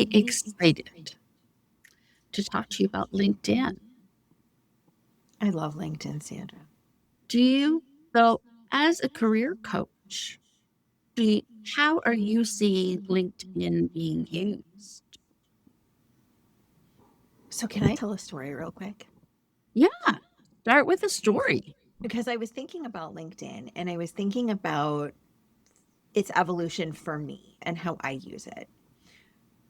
Excited to talk to you about LinkedIn. I love LinkedIn, Sandra. Do you? So, as a career coach, how are you seeing LinkedIn being used? So can I tell a story real quick? Yeah, start with a story. Because I was thinking about LinkedIn and I was thinking about its evolution for me and how I use it.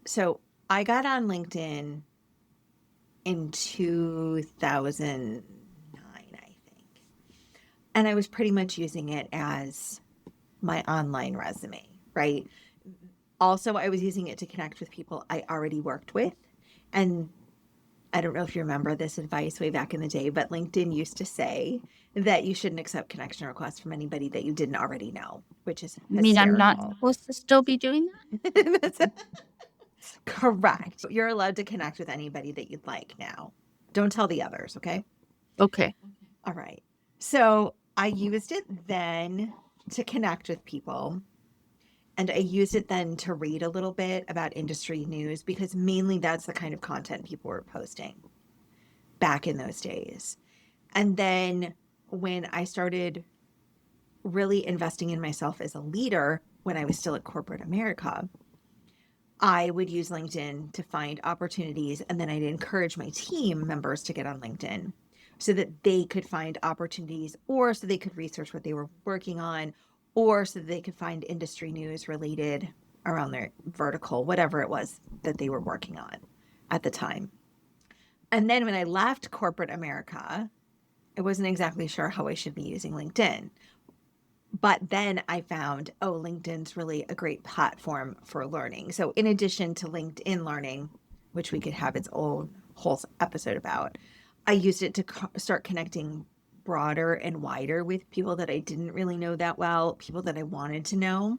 So I got on LinkedIn in 2009, I think. And I was pretty much using it as my online resume, right? Also, I was using it to connect with people I already worked with. And I don't know if you remember this advice way back in the day, but LinkedIn used to say that you shouldn't accept connection requests from anybody that you didn't already know, which is I mean, I'm not hysterical. supposed to still be doing that? That's correct. You're allowed to connect with anybody that you'd like now. Don't tell the others, okay? Okay. All right. So I used it then to connect with people. And I used it then to read a little bit about industry news because mainly that's the kind of content people were posting back in those days. And then when I started really investing in myself as a leader, when I was still at corporate America, I would use LinkedIn to find opportunities. And then I'd encourage my team members to get on LinkedIn so that they could find opportunities or so they could research what they were working on or so that they could find industry news related around their vertical, whatever it was that they were working on at the time. And then when I left corporate America, I wasn't exactly sure how I should be using LinkedIn. But then I found, oh, LinkedIn's really a great platform for learning. So in addition to LinkedIn Learning, which we could have its own whole episode about, I used it to start connecting broader and wider with people that I didn't really know that well, people that I wanted to know.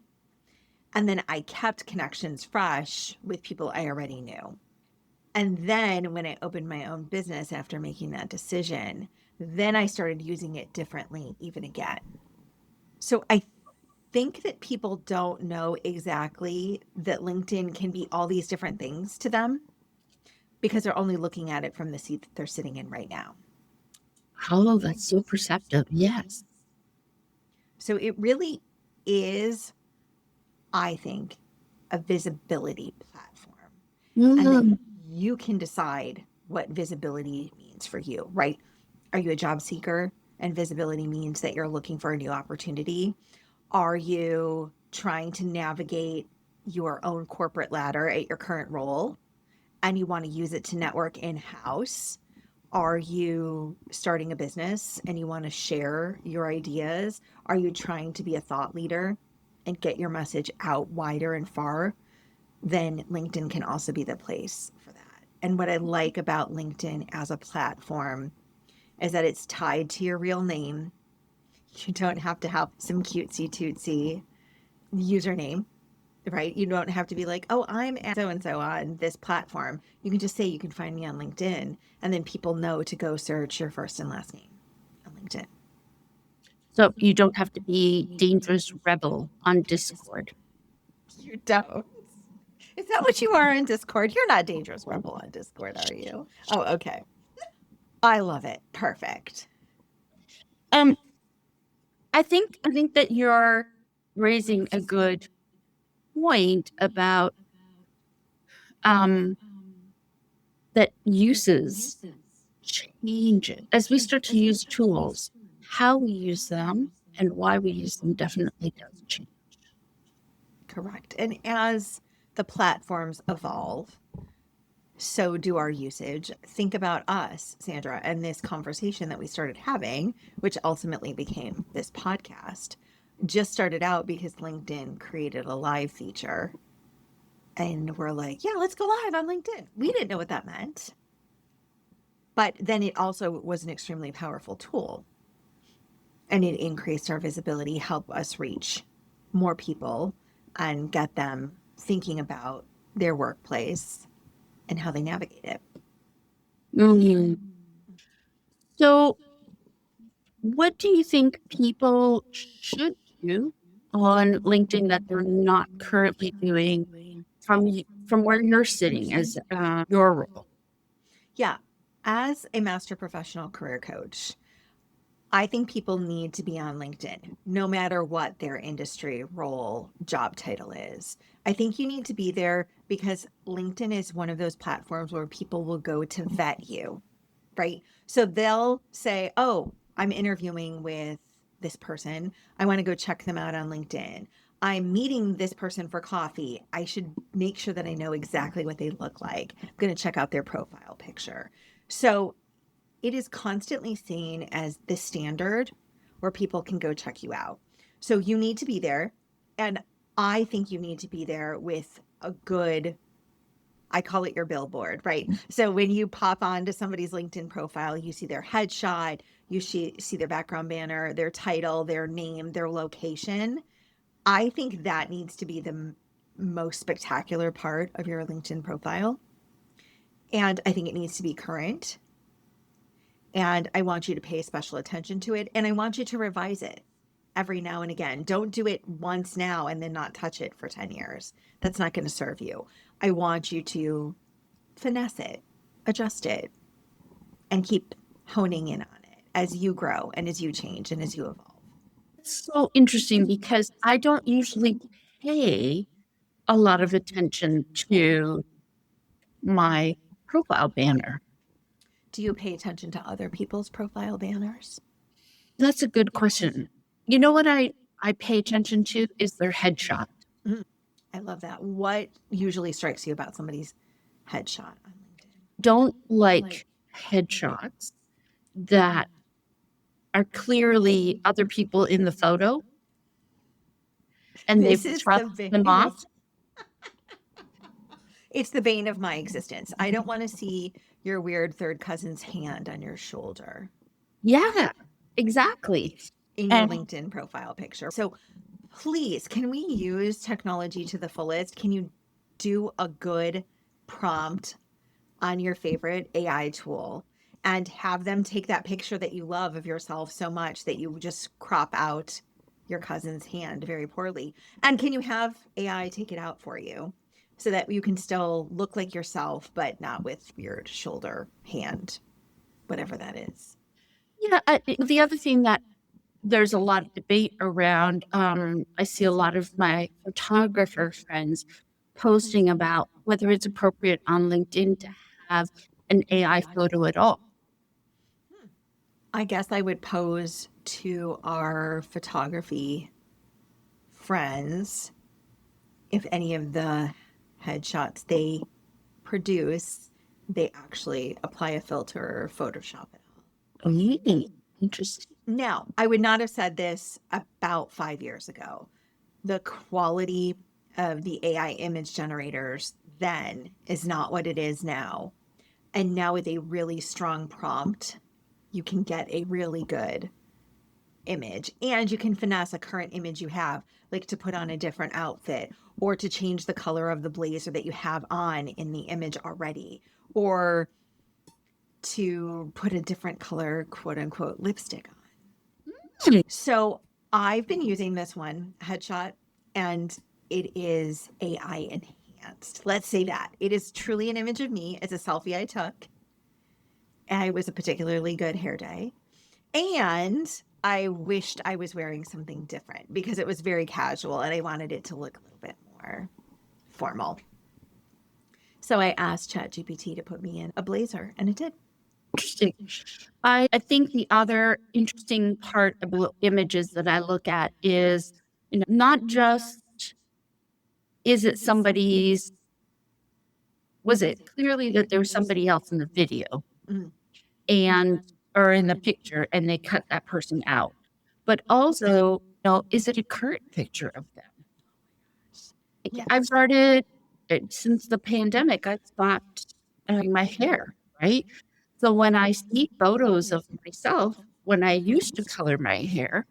And then I kept connections fresh with people I already knew. And then when I opened my own business after making that decision, then I started using it differently even again. So I think that people don't know exactly that LinkedIn can be all these different things to them because they're only looking at it from the seat that they're sitting in right now. Oh, that's so perceptive. Yes. So it really is, I think, a visibility platform. And then you can decide what visibility means for you, right? Are you a job seeker and visibility means that you're looking for a new opportunity? Are you trying to navigate your own corporate ladder at your current role and you want to use it to network in-house? Are you starting a business and you want to share your ideas? Are you trying to be a thought leader and get your message out wider and far? Then LinkedIn can also be the place for that. And what I like about LinkedIn as a platform is that it's tied to your real name. You don't have to have some cutesy tootsy username, right? You don't have to be like, oh, I'm so and so on this platform. You can just say you can find me on LinkedIn, and then people know to go search your first and last name on LinkedIn. So you don't have to be dangerous rebel on Discord. You don't. Is that what you are on Discord? You're not dangerous rebel on Discord, are you? Oh, okay. I love it. Perfect. Um, I think that you're raising a good point about that uses change it. As we start to use tools, how we use them and why we use them definitely does change. Correct. And as the platforms evolve, so do our usage. Think about us, Sandra, and this conversation that we started having, which ultimately became this podcast, just started out because LinkedIn created a live feature. And we're like, yeah, let's go live on LinkedIn. We didn't know what that meant. But then it also was an extremely powerful tool. And it increased our visibility, helped us reach more people and get them thinking about their workplace and how they navigate it. Mm-hmm. So, what do you think people should do on LinkedIn that they're not currently doing from where you're sitting as your role. Yeah. As a master professional career coach, I think people need to be on LinkedIn, no matter what their industry, role, job title is. I think you need to be there because LinkedIn is one of those platforms where people will go to vet you, right? So they'll say, oh, I'm interviewing with this person. I want to go check them out on LinkedIn. I'm meeting this person for coffee. I should make sure that I know exactly what they look like. I'm going to check out their profile picture. So it is constantly seen as the standard where people can go check you out. So you need to be there. And I think you need to be there with a good, I call it your billboard, right? So when you pop onto somebody's LinkedIn profile, you see their headshot, you see their background banner, their title, their name, their location. I think that needs to be the most spectacular part of your LinkedIn profile. And I think it needs to be current. And I want you to pay special attention to it. And I want you to revise it every now and again. Don't do it once now and then not touch it for 10 years. That's not going to serve you. I want you to finesse it, adjust it, and keep honing in on it as you grow and as you change and as you evolve. It's so interesting because I don't usually pay a lot of attention to my profile banner. Do you pay attention to other people's profile banners? That's a good question. You know what I pay attention to is their headshot. I love that. What usually strikes you about somebody's headshot on LinkedIn? Don't like headshots that are clearly other people in the photo and This they've is trussed the them bane off. of it's the bane of my existence. I don't want to see your weird third cousin's hand on your shoulder Yeah, exactly. in your And LinkedIn profile picture. So please, can we use technology to the fullest? Can you do a good prompt on your favorite AI tool and have them take that picture that you love of yourself so much that you just crop out your cousin's hand very poorly? And can you have AI take it out for you so that you can still look like yourself, but not with weird shoulder, hand, whatever that is? yeah, the other thing that there's a lot of debate around, I see a lot of my photographer friends posting about whether it's appropriate on LinkedIn to have an AI photo at all. I guess I would pose to our photography friends if any of the headshots they produce, they actually apply a filter or Photoshop it all. Interesting. Now, I would not have said this about 5 years ago. The quality of the AI image generators then is not what it is now. And now, with a really strong prompt, you can get a really good image and you can finesse a current image you have, like to put on a different outfit or to change the color of the blazer that you have on in the image already, or to put a different color, quote unquote, lipstick on. So I've been using this one headshot and it is AI enhanced. Let's say that it is truly an image of me. It's a selfie I took. And it was a particularly good hair day. And I wished I was wearing something different because it was very casual and I wanted it to look a little bit more formal. So I asked ChatGPT to put me in a blazer and it did. Interesting. I think the other interesting part about images that I look at is, not just is it somebody's, was it clearly that there was somebody else in the video Mm. and or in the picture and they cut that person out, but also, is it a current picture of them? Yes. I've started since the pandemic. I've stopped my hair, right? So when I see photos of myself when I used to color my hair,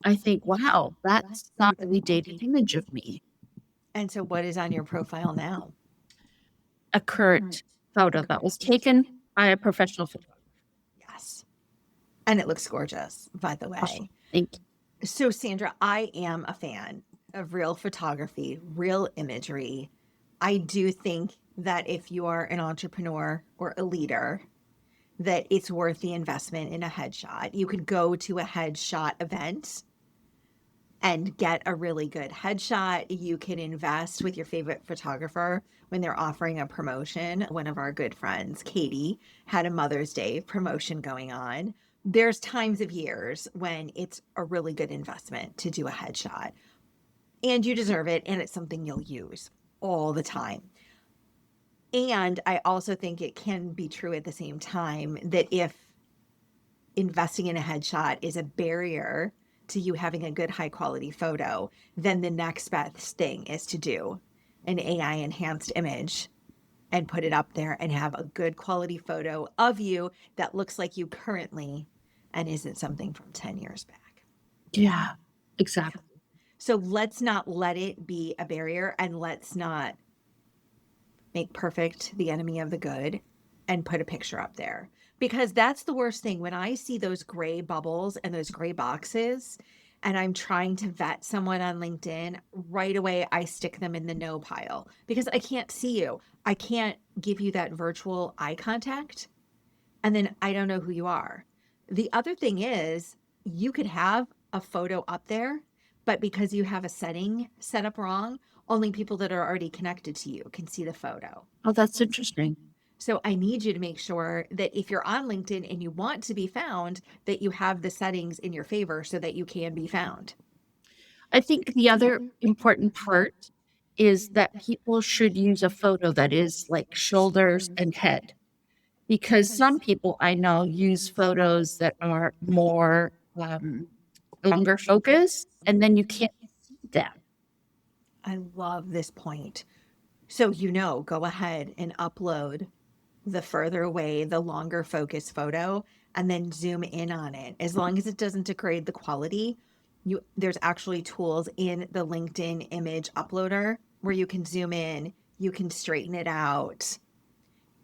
I think, wow, that's not a really dated image of me. And so what is on your profile now? A current photo that was taken by a professional photographer. Yes. And it looks gorgeous, by the Oh, way. thank you. So, Sandra, I am a fan of real photography, real imagery. I do think that if you are an entrepreneur or a leader, that it's worth the investment in a headshot. You could go to a headshot event and get a really good headshot. You can invest with your favorite photographer when they're offering a promotion. One of our good friends, Katie, had a Mother's Day promotion going on. There's times of years when it's a really good investment to do a headshot, and you deserve it, and it's something you'll use all the time. And I also think it can be true at the same time that if investing in a headshot is a barrier to you having a good high quality photo, then the next best thing is to do an AI enhanced image and put it up there and have a good quality photo of you that looks like you currently and isn't something from 10 years back. Yeah, exactly. So let's not let it be a barrier, and let's not make perfect the enemy of the good and put a picture up there, because that's the worst thing. When I see those gray bubbles and those gray boxes and I'm trying to vet someone on LinkedIn, right away I stick them in the no pile because I can't see you. I can't give you that virtual eye contact, and then I don't know who you are. The other thing is, you could have a photo up there, but because you have a setting set up wrong, only people that are already connected to you can see the photo. Oh, that's interesting. So I need you to make sure that if you're on LinkedIn and you want to be found, that you have the settings in your favor so that you can be found. I think the other important part is that people should use a photo that is like shoulders and head, because some people I know use photos that are more longer focus, and then you can't see them. I love this point. So, go ahead and upload the further away, the longer focus photo, and then zoom in on it. As long as it doesn't degrade the quality, there's actually tools in the LinkedIn image uploader where you can zoom in, you can straighten it out.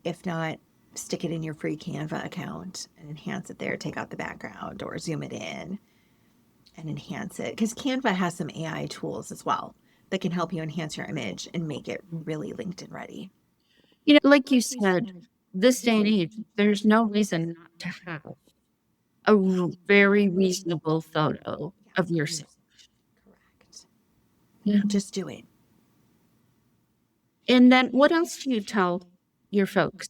If not, stick it in your free Canva account and enhance it there, take out the background or zoom it in and enhance it. Because Canva has some AI tools as well that can help you enhance your image and make it really LinkedIn ready. Like you said, this day and age, there's no reason not to have a very reasonable photo of yourself. Correct. Yeah. Just do it. And then what else do you tell your folks?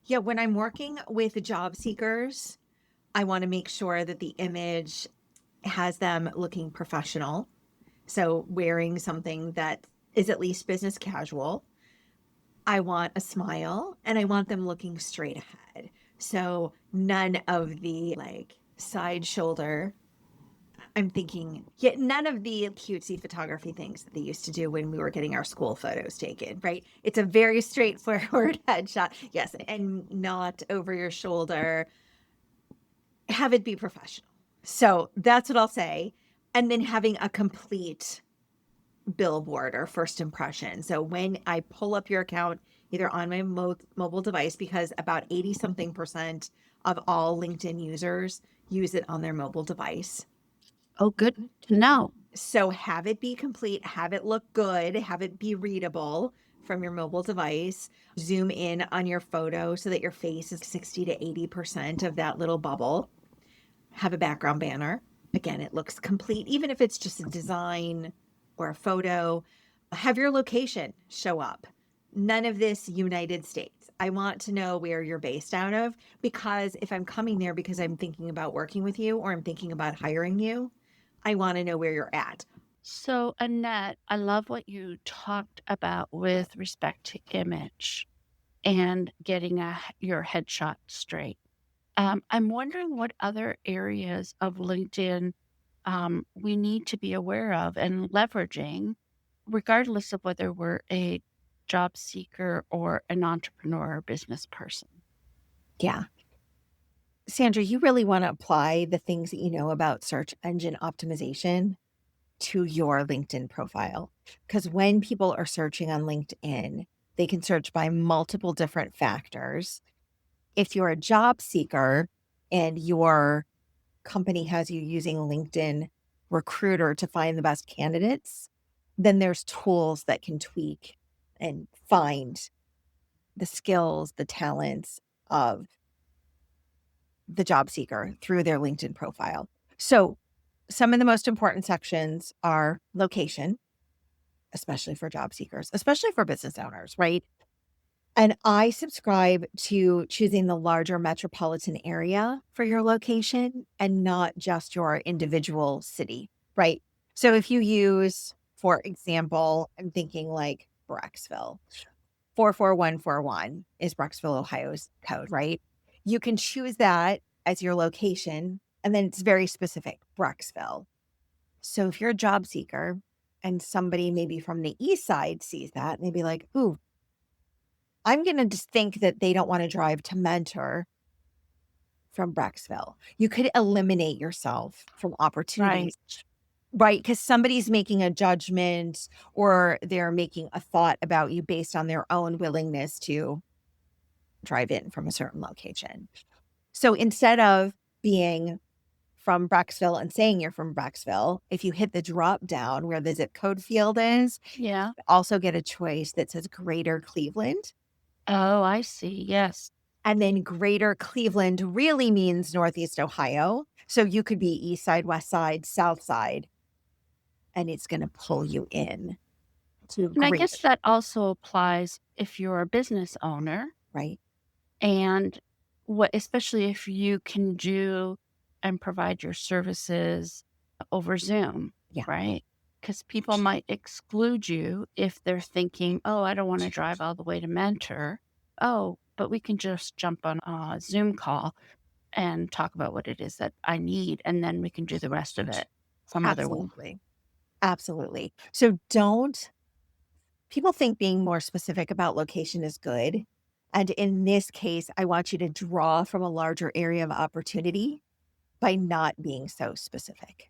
Yeah, when I'm working with job seekers, I want to make sure that the image has them looking professional. So, wearing something that is at least business casual. I want a smile and I want them looking straight ahead. So, none of the like side shoulder. I'm thinking, yeah, none of the cutesy photography things that they used to do when we were getting our school photos taken, right? It's a very straightforward headshot. Yes, and not over your shoulder. Have it be professional. So that's what I'll say. And then having a complete billboard or first impression. So when I pull up your account, either on my mobile device, because about 80 something percent of all LinkedIn users use it on their mobile device. Oh, good to know. So have it be complete, have it look good, have it be readable from your mobile device. Zoom in on your photo so that your face is 60 to 80% of that little bubble. Have a background banner. Again, it looks complete, even if it's just a design or a photo. Have your location show up. None of this United States. I want to know where you're based out of, because if I'm coming there because I'm thinking about working with you or I'm thinking about hiring you, I want to know where you're at. So, Annette, I love what you talked about with respect to image and getting your headshot straight. I'm wondering what other areas of LinkedIn we need to be aware of and leveraging, regardless of whether we're a job seeker or an entrepreneur or business person. Yeah. Sandra, you really want to apply the things that you know about search engine optimization to your LinkedIn profile. Because when people are searching on LinkedIn, they can search by multiple different factors. If you're a job seeker and your company has you using LinkedIn Recruiter to find the best candidates, then there's tools that can tweak and find the skills, the talents of the job seeker through their LinkedIn profile. So, some of the most important sections are location, especially for job seekers, especially for business owners, right? And I subscribe to choosing the larger metropolitan area for your location and not just your individual city, right? So if you use, for example, I'm thinking like Brecksville, 44141 is Brecksville, Ohio's code, right? You can choose that as your location, and then it's very specific, Brecksville. So if you're a job seeker and somebody maybe from the east side sees that, and they'd be like, ooh, I'm going to just think that they don't want to drive to Mentor from Brecksville. You could eliminate yourself from Right. opportunities, right? Because somebody's making a judgment or they're making a thought about you based on their own willingness to drive in from a certain location. So instead of being from Brecksville and saying you're from Brecksville, if you hit the drop down where the zip code field is, Yeah. also get a choice that says Greater Cleveland. Oh, I see. Yes. And then Greater Cleveland really means Northeast Ohio. So you could be east side, west side, south side, and it's going to pull you in to And I greater, guess that also applies if you're a business owner right? and especially if you can do and provide your services over Zoom, Yeah, right? Because people might exclude you if they're thinking, oh, I don't want to drive all the way to Mentor. Oh, but we can just jump on a Zoom call and talk about what it is that I need, and then we can do the rest of it some other way. absolutely. Absolutely. So don't, people think being more specific about location is good. And in this case, I want you to draw from a larger area of opportunity by not being so specific.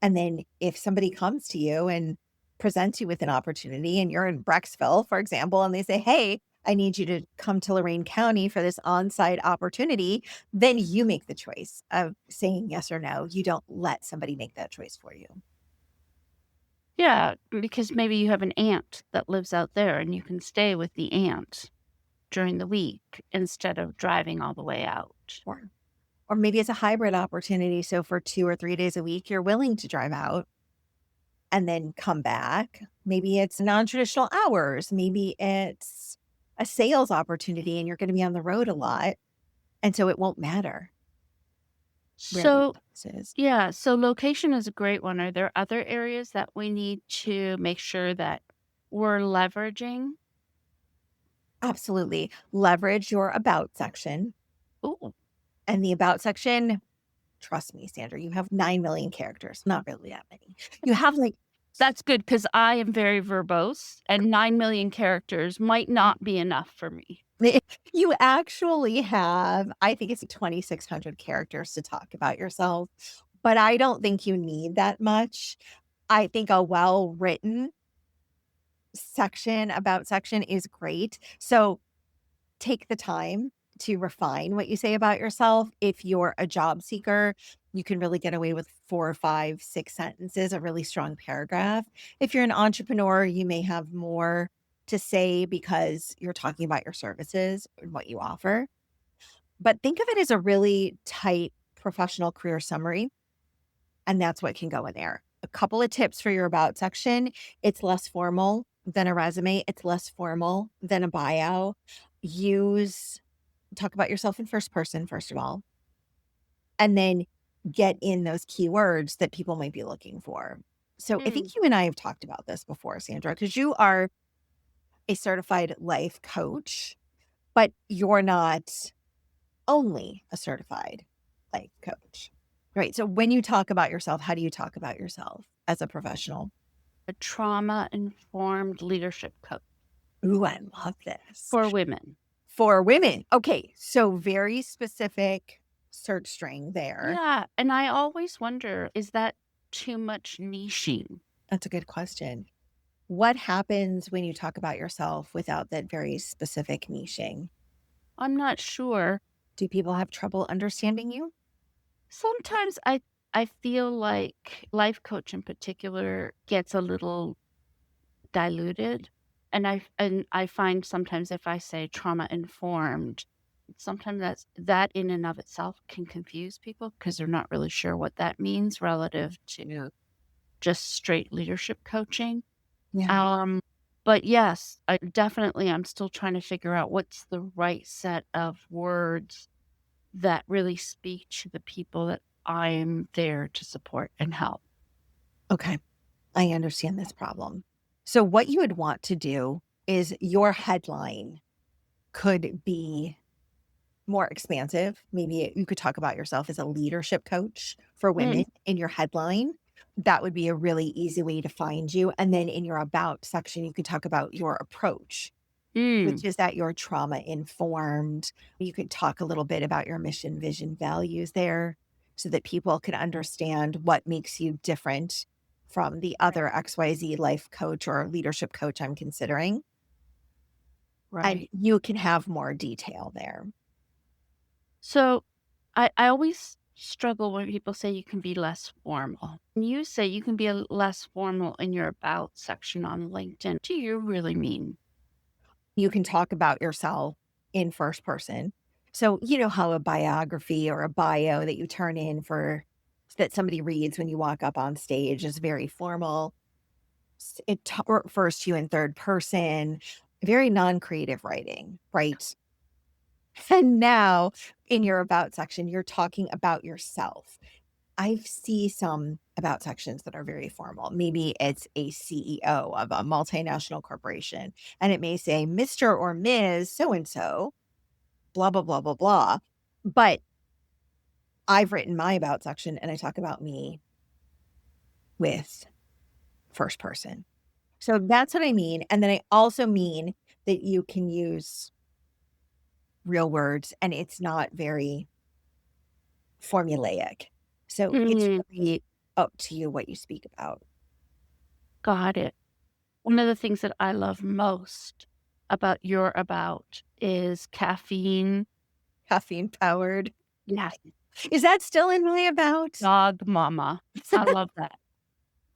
And then if somebody comes to you and presents you with an opportunity and you're in Brecksville, for example, and they say, hey, I need you to come to Lorain County for this on-site opportunity, then you make the choice of saying yes or no. You don't let somebody make that choice for you. Yeah, because maybe you have an aunt that lives out there and you can stay with the aunt during the week instead of driving all the way out. Or maybe it's a hybrid opportunity. So for 2 or 3 days a week, you're willing to drive out and then come back. Maybe it's non-traditional hours. Maybe it's a sales opportunity and you're going to be on the road a lot. And so it won't matter where the So, office is. yeah, so location is a great one. Are there other areas that we need to make sure that we're leveraging? Absolutely. Leverage your about section. Ooh, And the about section, trust me, Sandra, you have 9 million characters. Not really that many. You have like, that's good because I am very verbose and 9 million characters might not be enough for me. you actually have, I think it's 2,600 characters to talk about yourself, but I don't think you need that much. I think a well written section, about section is great. So take the time to refine what you say about yourself. If you're a job seeker, you can really get away with 4, 5, 6 sentences, a really strong paragraph. If you're an entrepreneur, you may have more to say because you're talking about your services and what you offer. But think of it as a really tight professional career summary, and that's what can go in there. A couple of tips for your about section. It's less formal than a resume. It's less formal than a bio. Use Talk about yourself in first person, first of all, and then get in those keywords that people might be looking for. So I Mm. think you and I have talked about this before, Sandra, because you are a certified life coach, but you're not only a certified life coach. Right. So when you talk about yourself, how do you talk about yourself as a professional? A trauma informed leadership coach Ooh, I love this. for women. For women. Okay. So very specific search string there. Yeah, and I always wonder, is that too much niching? That's a good question. What happens when you talk about yourself without that very specific niching? I'm not sure. Do people have trouble understanding you? Sometimes I feel like life coach in particular gets a little diluted And I find sometimes if I say trauma informed, sometimes that in and of itself can confuse people because they're not really sure what that means relative to just straight leadership coaching. Yeah. Um, but yes, I'm still trying to figure out what's the right set of words that really speak to the people that I'm there to support and help. Okay. I understand this problem. So what you would want to do is your headline could be more expansive. Maybe you could talk about yourself as a leadership coach for women Mm, in your headline. That would be a really easy way to find you. And then in your about section, you could talk about your approach, which mm, is that you're trauma informed. You could talk a little bit about your mission, vision, values there so that people can understand what makes you different from the other XYZ life coach or leadership coach I'm considering. And right. you can have more detail there. So I always struggle when people say you can be less formal. When you say you can be less formal in your about section on LinkedIn, what do you really mean? You can talk about yourself in first person. So, you know how a biography or a bio that you turn in for that somebody reads when you walk up on stage is very formal. Refers to you in third person, very non-creative writing, right? And now in your about section, you're talking about yourself. I see some about sections that are very formal. Maybe it's a CEO of a multinational corporation, and it may say Mr. or Ms. So and so, blah, blah, blah, blah, blah. But I've written my about section and I talk about me with first person. So that's what I mean. And then I also mean that you can use real words and it's not very formulaic. So it's Mm, really up to you what you speak about. got it. One of the things that I love most about your about is caffeine. Caffeine powered. Yes, Is that still in my about? dog mama. I love that.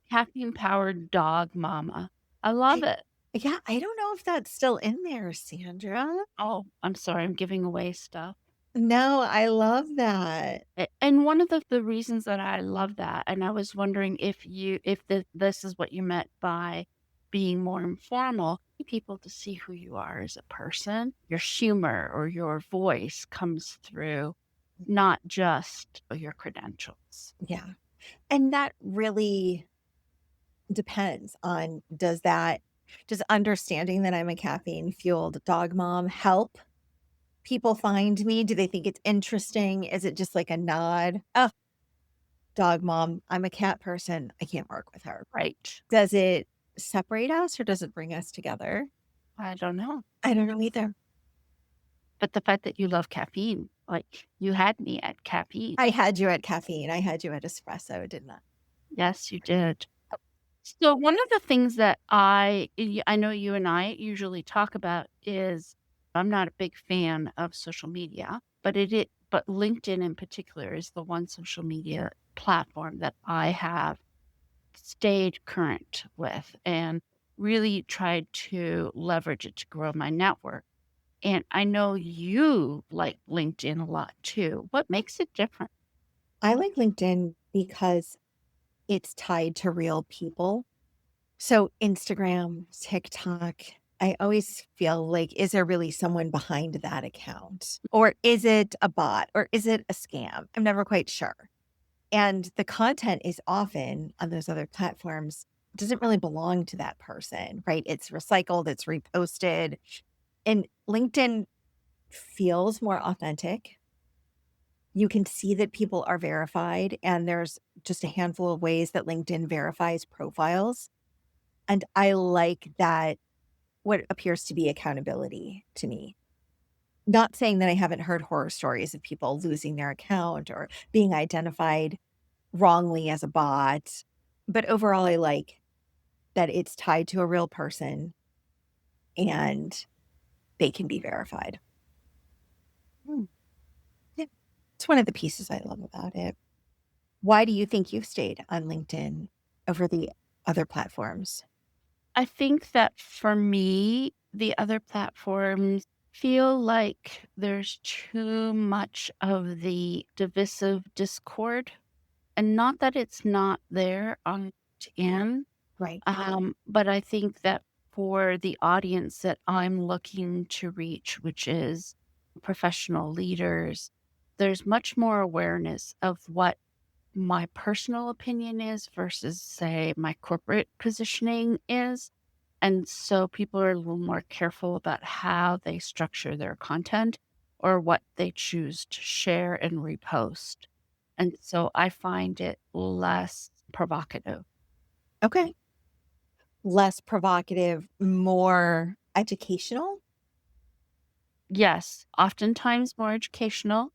Caffeine powered dog mama. I love I it. Yeah, I don't know if that's still in there, Sandra. Oh, I'm sorry, I'm giving away stuff. No, I love that. And one of the reasons that I love that, and I was wondering if this is what you meant by being more informal, people to see who you are as a person, your humor or your voice comes through, not just your credentials. Yeah. And that really depends on does understanding that I'm a caffeine fueled dog mom help people find me? Do they think it's interesting? Is it just like a nod? Oh, dog mom, I'm a cat person. I can't work with her. Right. Does it separate us or does it bring us together? I don't know. I don't know either. But the fact that you love caffeine, like you had me at caffeine. I had you at caffeine. I had you at espresso, didn't I? Yes, you did. So one of the things that I know you and I usually talk about is I'm not a big fan of social media, but LinkedIn in particular is the one social media platform that I have stayed current with and really tried to leverage it to grow my network. And I know you like LinkedIn a lot too. What makes it different? I like LinkedIn because it's tied to real people. So Instagram, TikTok, I always feel like, is there really someone behind that account? Or is it a bot? Or is it a scam? I'm never quite sure. And the content is often on those other platforms doesn't really belong to that person, right? It's recycled, it's reposted. And LinkedIn feels more authentic. You can see that people are verified, and there's just a handful of ways that LinkedIn verifies profiles. And I like that what appears to be accountability to me. Not saying that I haven't heard horror stories of people losing their account or being identified wrongly as a bot, but overall, I like that it's tied to a real person and they can be verified. Hmm. Yeah, it's one of the pieces I love about it. Why do you think you've stayed on LinkedIn over the other platforms? I think that for me, the other platforms feel like there's too much of the divisive discord, and not that it's not there on LinkedIn, Right. but I think that for the audience that I'm looking to reach, which is professional leaders, there's much more awareness of what my personal opinion is versus, say, my corporate positioning is. And so people are a little more careful about how they structure their content or what they choose to share and repost. And so I find it less provocative. Okay. Less provocative, more educational? Yes, oftentimes more educational,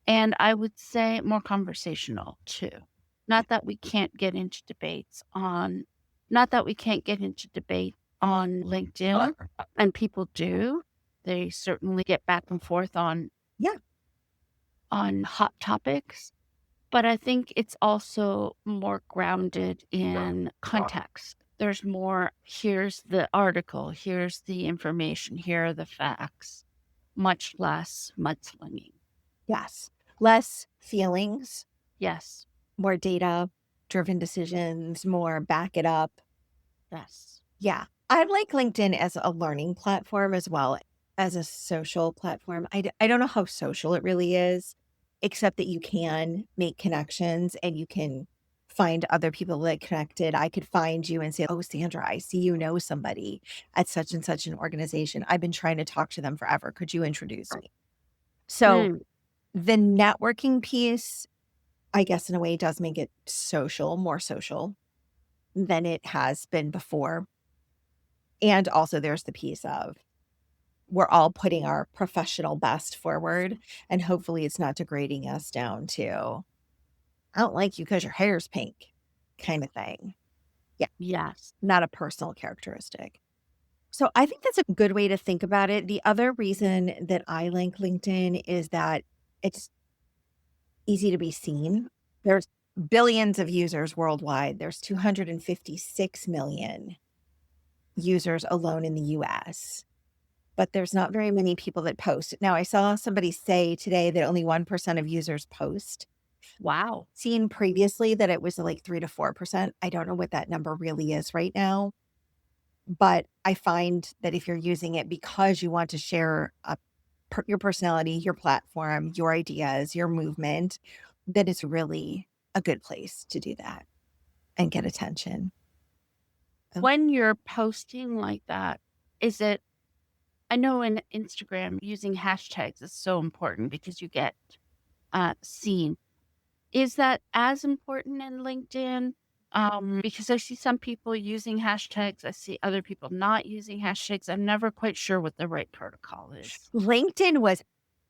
and I would say more conversational too. Yeah. Not that we can't get into debates on not that we can't get into debate on LinkedIn, and people do. They certainly get back and forth Yeah. on hot topics, but I think it's also more grounded in context. There's more, here's the article, here's the information, here are the facts, much less mudslinging. Yes. Less feelings, Yes, more data driven decisions, more back it up. yes. Yeah. I like LinkedIn as a learning platform as well as a social platform. I don't know how social it really is, except that you can make connections and you can find other people that connected. I could find you and say, "Oh, Sandra, I see you know somebody at such and such an organization. I've been trying to talk to them forever. Could you introduce me?" So Mm, the networking piece, I guess, in a way, does make it social, more social than it has been before. And also, there's the piece of we're all putting our professional best forward, and hopefully, it's not degrading us down to, I don't like you because your hair's pink kind of thing. Yeah, yes. not a personal characteristic. So I think that's a good way to think about it. The other reason that I like LinkedIn is that it's easy to be seen. There's billions of users worldwide. There's 256 million users alone in the US, but there's not very many people that post. Now, I saw somebody say today that only 1% of users post. Wow. Seen previously that it was like 3 to 4%. I don't know what that number really is right now, but I find that if you're using it because you want to share your personality, your platform, your ideas, your movement, that it's really a good place to do that and get attention. Oh, When you're posting like that, is it I know in Instagram, using hashtags is so important because you get, seen. Is that as important in LinkedIn? Because I see some people using hashtags, I see other people not using hashtags. I'm never quite sure what the right protocol is. LinkedIn was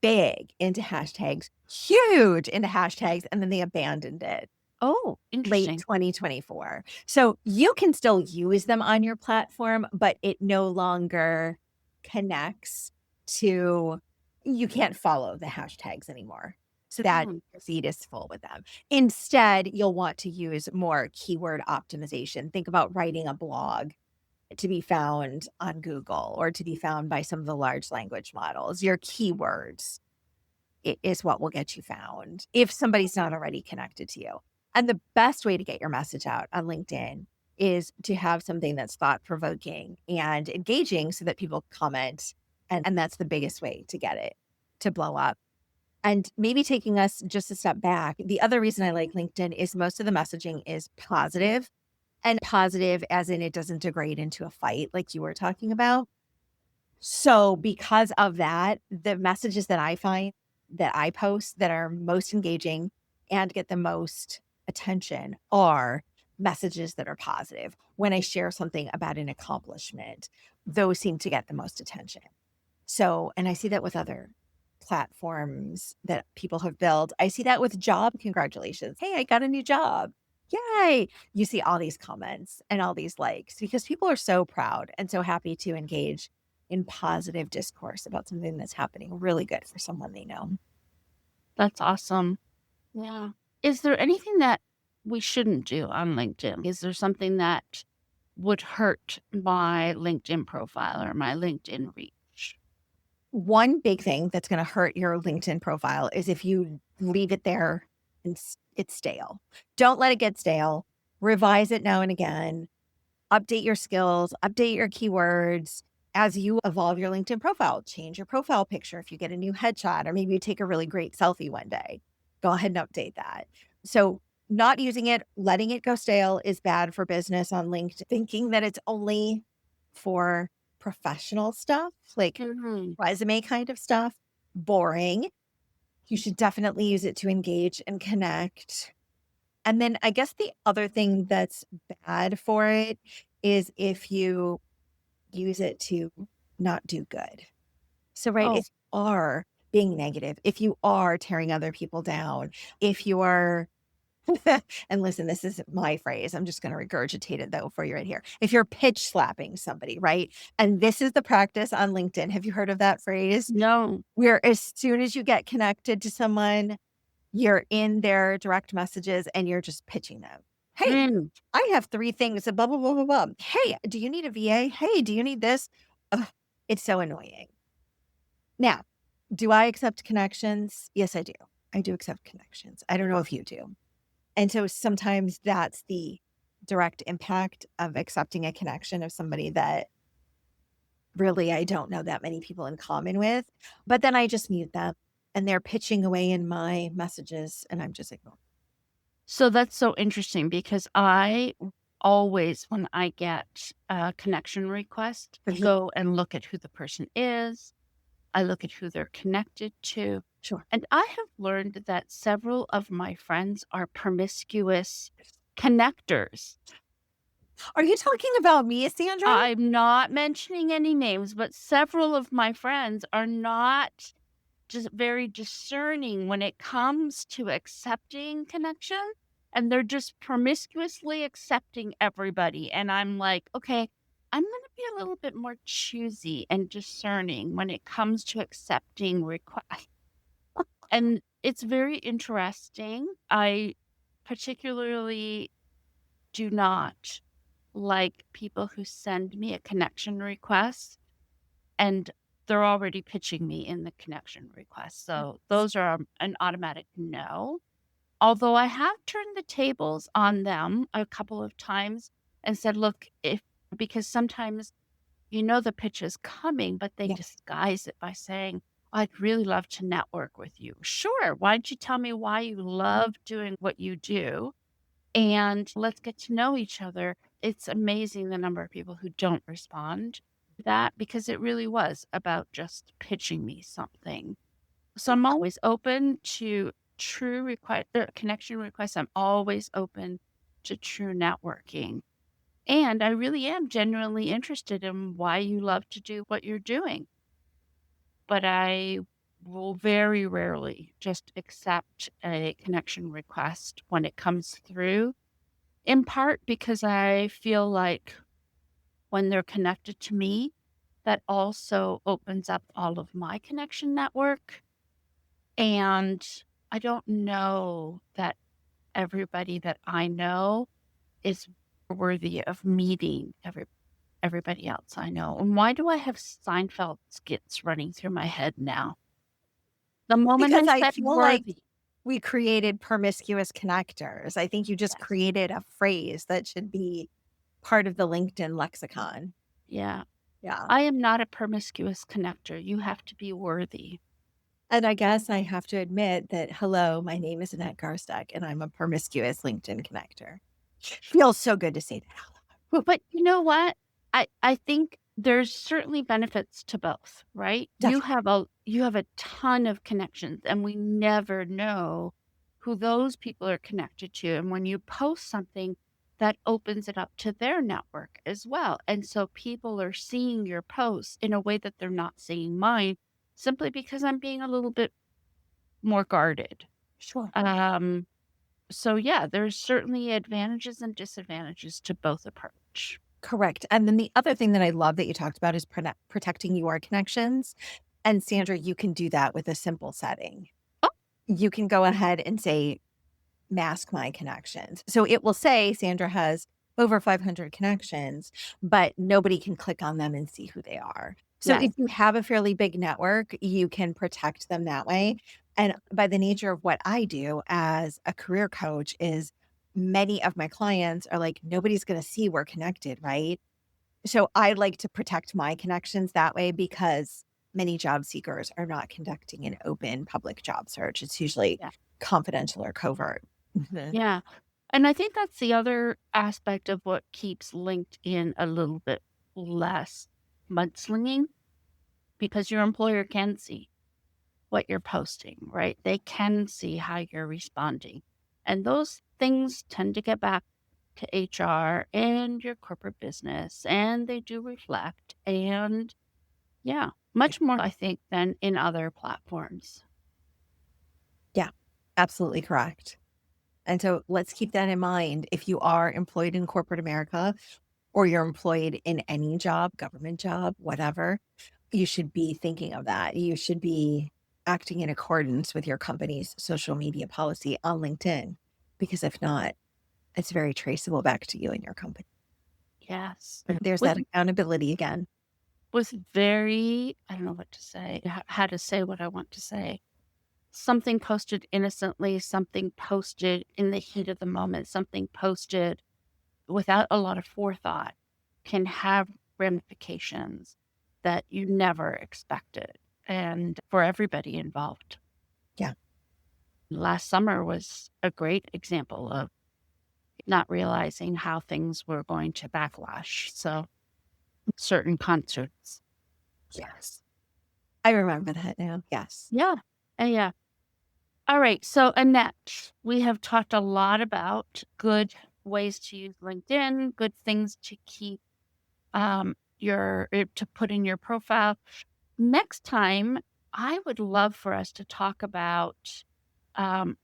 big into hashtags, huge into hashtags, and then they abandoned it Oh, late interesting. 2024. So you can still use them on your platform, but it no longer connects to, you can't follow the hashtags anymore. So that Mm, feed is full with them. Instead, you'll want to use more keyword optimization. Think about writing a blog to be found on Google or to be found by some of the large language models. Your keywords is what will get you found if somebody's not already connected to you. And the best way to get your message out on LinkedIn is to have something that's thought provoking and engaging so that people comment. And that's the biggest way to get it to blow up. And maybe taking us just a step back, the other reason I like LinkedIn is most of the messaging is positive, and positive as in it doesn't degrade into a fight like you were talking about. So, because of that, the messages that I find that I post that are most engaging and get the most attention are messages that are positive. When I share something about an accomplishment, those seem to get the most attention. So, and I see that with other platforms that people have built. I see that with job congratulations. Hey, I got a new job. Yay. You see all these comments and all these likes because people are so proud and so happy to engage in positive discourse about something that's happening really good for someone they know. that's awesome. Yeah. Is there anything that we shouldn't do on LinkedIn? Is there something that would hurt my LinkedIn profile or my LinkedIn reach? One big thing that's going to hurt your LinkedIn profile is if you leave it there and it's stale. Don't let it get stale. Revise it now and again. Update your skills, update your keywords as you evolve your LinkedIn profile. Change your profile picture if you get a new headshot, or maybe you take a really great selfie one day. Go ahead and update that. So, not using it, letting it go stale is bad for business on LinkedIn. Thinking that it's only for professional stuff, like Mhm. resume kind of stuff, boring. You should definitely use it to engage and connect. And then I guess the other thing that's bad for it is if you use it to not do good. So, right, Oh, if you are being negative, if you are tearing other people down, if you are, and listen, this is my phrase. I'm just going to regurgitate it though for you right here. If you're pitch slapping somebody, right? And this is the practice on LinkedIn. Have you heard of that phrase? no. Where as soon as you get connected to someone, you're in their direct messages and you're just pitching them. Hey, Mm. I have 3 things, blah, blah, blah, blah, blah. Hey, do you need a VA? Hey, do you need this? Ugh, it's so annoying. Now, do I accept connections? Yes, I do. I do accept connections. I don't know if you do. And so sometimes that's the direct impact of accepting a connection of somebody that really I don't know that many people in common with. But then I just mute them and they're pitching away in my messages and I'm just ignoring. So that's so interesting because I always, when I get a connection request, Mhm. go and look at who the person is. I look at who they're connected to. Sure. And I have learned that several of my friends are promiscuous connectors. Are you talking about me, Sandra? I'm not mentioning any names, but several of my friends are not just very discerning when it comes to accepting connection, and they're just promiscuously accepting everybody, and I'm like, "Okay, I'm gonna be a little bit more choosy and discerning when it comes to accepting requests." And it's very interesting. I particularly do not like people who send me a connection request and they're already pitching me in the connection request. So those are an automatic no. Although I have turned the tables on them a couple of times and said, look, if because sometimes you know the pitch is coming, but they Yeah. disguise it by saying, I'd really love to network with you. Sure. Why don't you tell me why you love doing what you do? And let's get to know each other. It's amazing the number of people who don't respond to that because it really was about just pitching me something. So I'm always open to true request connection requests. I'm always open to true networking. And I really am genuinely interested in why you love to do what you're doing. But I will very rarely just accept a connection request when it comes through, in part because I feel like when they're connected to me, that also opens up all of my connection network. And I don't know that everybody that I know is worthy of meeting everybody else I know. And why do I have Seinfeld skits running through my head now? The moment Because I I said feel like worthy. we created promiscuous connectors. I think you just Yes. created a phrase that should be part of the LinkedIn lexicon. Yeah. Yeah. I am not a promiscuous connector. You have to be worthy. And I guess I have to admit that, hello, my name is Annette Garsteck, and I'm a promiscuous LinkedIn connector. Feels so good to say that out loud. Whew, But you know what? I think there's certainly benefits to both, right? definitely. You have a ton of connections, and we never know who those people are connected to, and when you post something, that opens it up to their network as well, and so people are seeing your posts in a way that they're not seeing mine, simply because I'm being a little bit more guarded. Sure. Um, so yeah, there's certainly advantages and disadvantages to both approach. Correct. And then the other thing that I love that you talked about is protecting your connections. And Sandra, you can do that with a simple setting. You can go ahead and say, mask my connections. So it will say Sandra has over 500 connections, but nobody can click on them and see who they are. So Yes. if you have a fairly big network, you can protect them that way. And by the nature of what I do as a career coach is many of my clients are like, nobody's going to see we're connected, right? So I like to protect my connections that way because many job seekers are not conducting an open public job search. It's usually Yeah. confidential or covert. Mhm. Yeah. And I think that's the other aspect of what keeps LinkedIn a little bit less mudslinging because your employer can see what you're posting, right? They can see how you're responding. And those things tend to get back to HR and your corporate business, and they do reflect. And yeah, Yeah, much more, I think, than in other platforms. yeah, absolutely correct. And so let's keep that in mind. If you are employed in corporate America or you're employed in any job, government job, whatever, you should be thinking of that. You should be acting in accordance with your company's social media policy on LinkedIn, because if not, it's very traceable back to you and your company. Yes. There's With that accountability again. with very I don't know what to say, how to say what I want to say. Something posted innocently, something posted in the heat of the moment, something posted without a lot of forethought can have ramifications that you never expected, and for everybody involved. Yeah. Last summer was a great example of not realizing how things were going to backlash. So, certain concerts. Yes. I remember that now. Yes. Yeah. Yeah. All right. So, Annette, we have talked a lot about good ways to use LinkedIn, good things to keep to put in your profile. Next time, I would love for us to talk about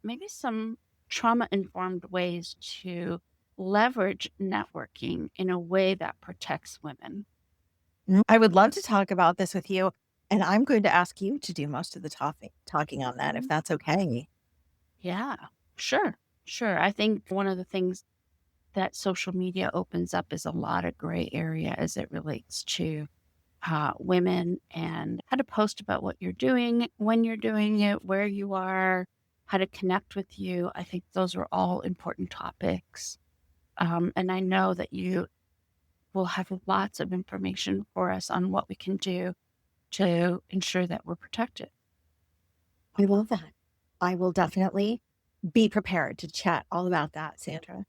maybe some trauma informed ways to leverage networking in a way that protects women. I would love to talk about this with you. And I'm going to ask you to do most of the talking on that, if that's okay. Yeah, sure. Sure. I think one of the things that social media opens up is a lot of gray area as it relates to women and how to post about what you're doing, when you're doing it, where you are, how to connect with you. I think those are all important topics. And I know that you will have lots of information for us on what we can do to ensure that we're protected. I love that. I will definitely be prepared to chat all about that, Sandra.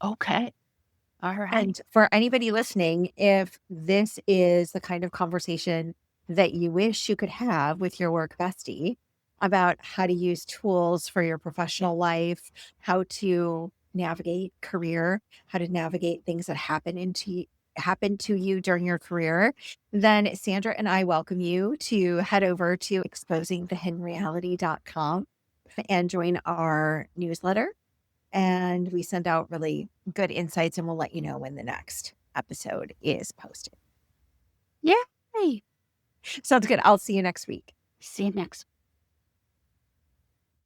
Okay. All right. And for anybody listening, if this is the kind of conversation that you wish you could have with your work bestie about how to use tools for your professional life, how to navigate career, how to navigate things that happen to you during your career, then Sandra and I welcome you to head over to exposingthehiddenreality.com and join our newsletter, and we send out really good insights, and we'll let you know when the next episode is posted. Yay. Sounds good. I'll see you next week. See you next